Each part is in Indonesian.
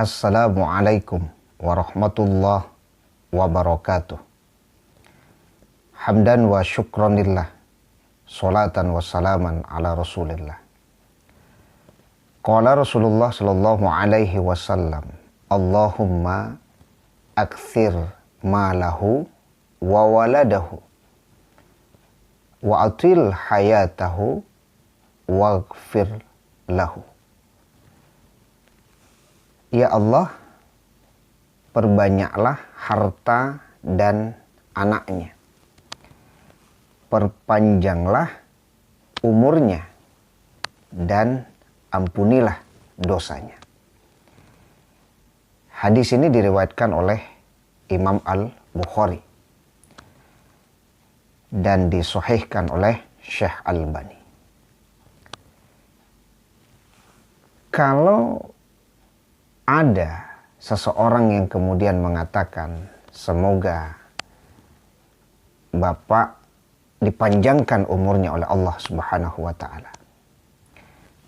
Assalamualaikum warahmatullahi wabarakatuh. Hamdan wa syukranillah, salatan wa salaman ala rasulillah. Qala Rasulullah sallallahu alaihi wasallam, Allahumma akthir malahu wa waladahu wa atil hayatahu waghfir lahu. Ya Allah, perbanyaklah harta dan anaknya, perpanjanglah umurnya, dan ampunilah dosanya. Hadis ini diriwayatkan oleh Imam Al-Bukhari dan disahihkan oleh Syekh Albani. Kalau ada seseorang yang kemudian mengatakan, semoga Bapak dipanjangkan umurnya oleh Allah Subhanahu wa Ta'ala,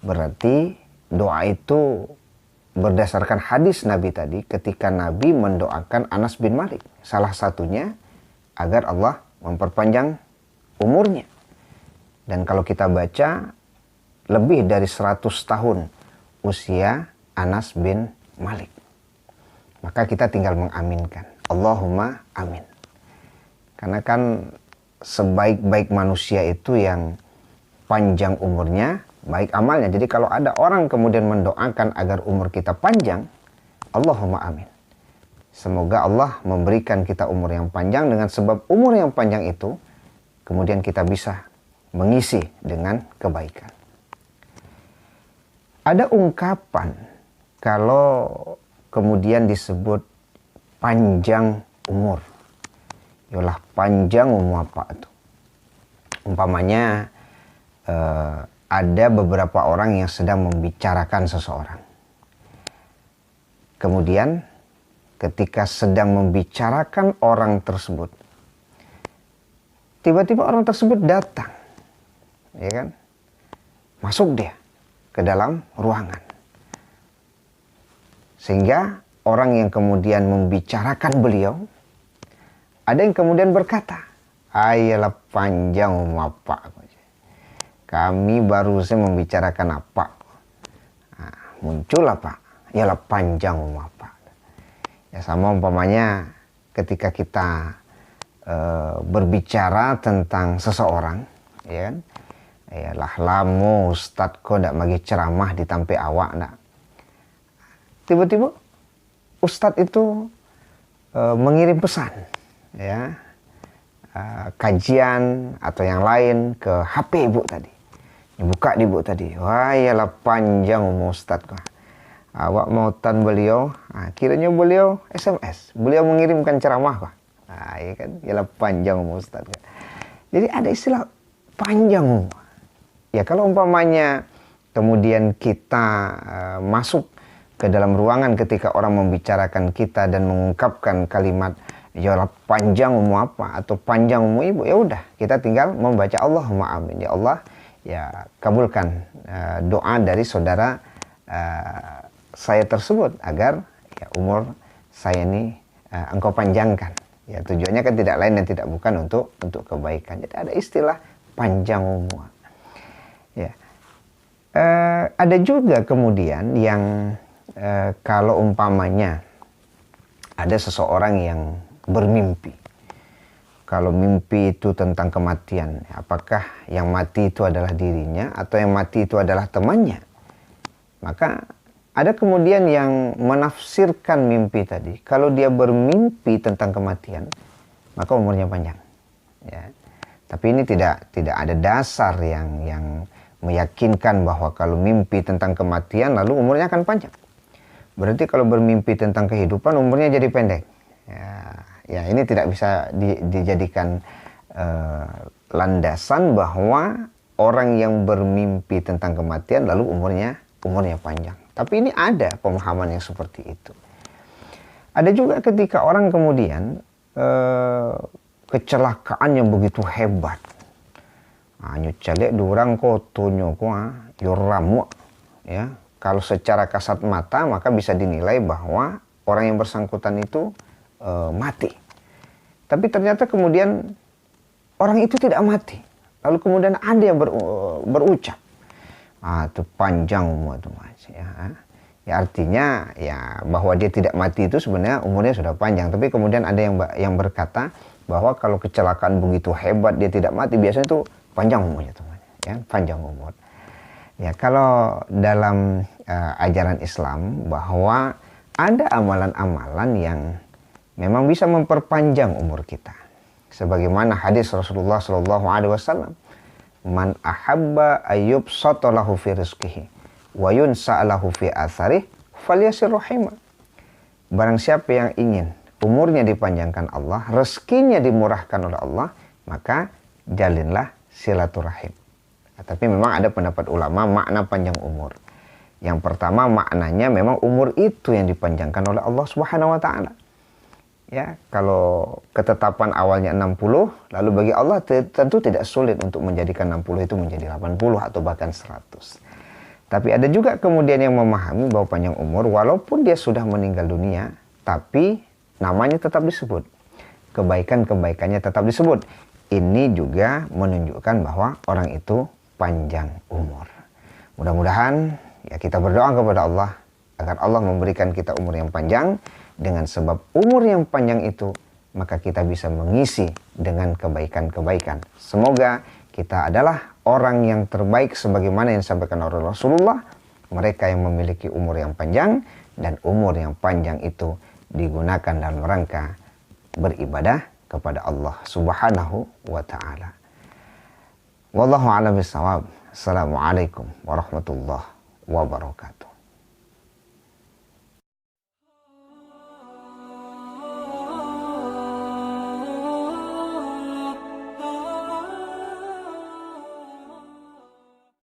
berarti doa itu berdasarkan hadis Nabi tadi, ketika Nabi mendoakan Anas bin Malik, salah satunya agar Allah memperpanjang umurnya. Dan kalau kita baca, lebih dari 100 tahun usia Anas bin Malik. Maka kita tinggal mengaminkan, Allahumma amin. Karena kan sebaik-baik manusia itu yang panjang umurnya, baik amalnya. Jadi kalau ada orang kemudian mendoakan agar umur kita panjang, Allahumma amin. Semoga Allah memberikan kita umur yang panjang, dengan sebab umur yang panjang itu kemudian kita bisa mengisi dengan kebaikan. Ada ungkapan kalau kemudian disebut panjang umur. Yalah, panjang umur apa itu? Umpamanya ada beberapa orang yang sedang membicarakan seseorang. Kemudian ketika sedang membicarakan orang tersebut, tiba-tiba orang tersebut datang, ya kan? Masuk dia ke dalam ruangan. Sehingga orang yang kemudian membicarakan beliau, ada yang kemudian berkata, ayalah panjang umur Pak. Kami baru saja membicarakan apa? Nah, muncullah Pak, ialah panjang umur Pak. Ya, sama umpamanya ketika kita berbicara tentang seseorang, ya kan? Yalah lamo Ustadz kok ndak magi ceramah di tampe awak ndak. Tiba-tiba Ustadz itu mengirim pesan, ya, kajian atau yang lain ke HP ibu tadi. Buka di ibu tadi, wah yalah panjang umur Ustadz kok. Awak mautan beliau, kiranya beliau SMS, beliau mengirimkan ceramah kok. Ya kan, ialah panjang umur Ustaz. Jadi ada istilah panjang umur. Ya kalau umpamanya kemudian kita masuk ke dalam ruangan ketika orang membicarakan kita dan mengungkapkan kalimat ialah panjang umur apa atau panjang umur ibu, ya udah kita tinggal membaca Allahumma amin. Ya Allah, ya kabulkan doa dari saudara saya tersebut agar ya, umur saya ini engkau panjangkan. Ya tujuannya kan tidak lain dan tidak bukan untuk kebaikan. Jadi ada istilah panjang umur. Ya, ada juga kemudian yang kalau umpamanya ada seseorang yang bermimpi. Kalau mimpi itu tentang kematian, apakah yang mati itu adalah dirinya atau yang mati itu adalah temannya? Maka ada kemudian yang menafsirkan mimpi tadi, kalau dia bermimpi tentang kematian, maka umurnya panjang. Ya. Tapi ini tidak ada dasar yang meyakinkan bahwa kalau mimpi tentang kematian lalu umurnya akan panjang. Berarti kalau bermimpi tentang kehidupan umurnya jadi pendek. Ya ini tidak bisa dijadikan landasan bahwa orang yang bermimpi tentang kematian lalu umurnya panjang. Tapi ini ada pemahaman yang seperti itu. Ada juga ketika orang kemudian kecelakaan yang begitu hebat. Nyu calek durang ko tonyo ko yo ramu ya kalau secara kasat mata maka bisa dinilai bahwa orang yang bersangkutan itu mati. Tapi ternyata kemudian orang itu tidak mati. Lalu kemudian ada yang berucap, itu panjang umur itu Mas. Ya artinya ya bahwa dia tidak mati itu sebenarnya umurnya sudah panjang. Tapi kemudian ada yang berkata bahwa kalau kecelakaan begitu hebat dia tidak mati, biasanya itu panjang umurnya teman. Ya, panjang umur. Ya kalau dalam ajaran Islam bahwa ada amalan-amalan yang memang bisa memperpanjang umur kita. Sebagaimana hadis Rasulullah Shallallahu Alaihi Wasallam, "Man ahabba ayyub satalahu fi rizqihi, wa yunsa'alahu fi atharih, falyasir rahimah." Barang siapa yang ingin umurnya dipanjangkan Allah, rezekinya dimurahkan oleh Allah, maka jalinlah silaturahim. Tapi memang ada pendapat ulama makna panjang umur. Yang pertama maknanya memang umur itu yang dipanjangkan oleh Allah Subhanahu wa taala. Ya, kalau ketetapan awalnya 60, lalu bagi Allah tentu tidak sulit untuk menjadikan 60 itu menjadi 80 atau bahkan 100. Tapi ada juga kemudian yang memahami bahwa panjang umur walaupun dia sudah meninggal dunia, tapi namanya tetap disebut. Kebaikan-kebaikannya tetap disebut. Ini juga menunjukkan bahwa orang itu panjang umur. Mudah-mudahan ya kita berdoa kepada Allah agar Allah memberikan kita umur yang panjang. Dengan sebab umur yang panjang itu, maka kita bisa mengisi dengan kebaikan-kebaikan. Semoga kita adalah orang yang terbaik sebagaimana yang disampaikan oleh Rasulullah. Mereka yang memiliki umur yang panjang, dan umur yang panjang itu digunakan dalam rangka beribadah kepada Allah Subhanahu wa ta'ala. Wallahu a'lam bishawab. Assalamualaikum warahmatullahi wabarakatuh.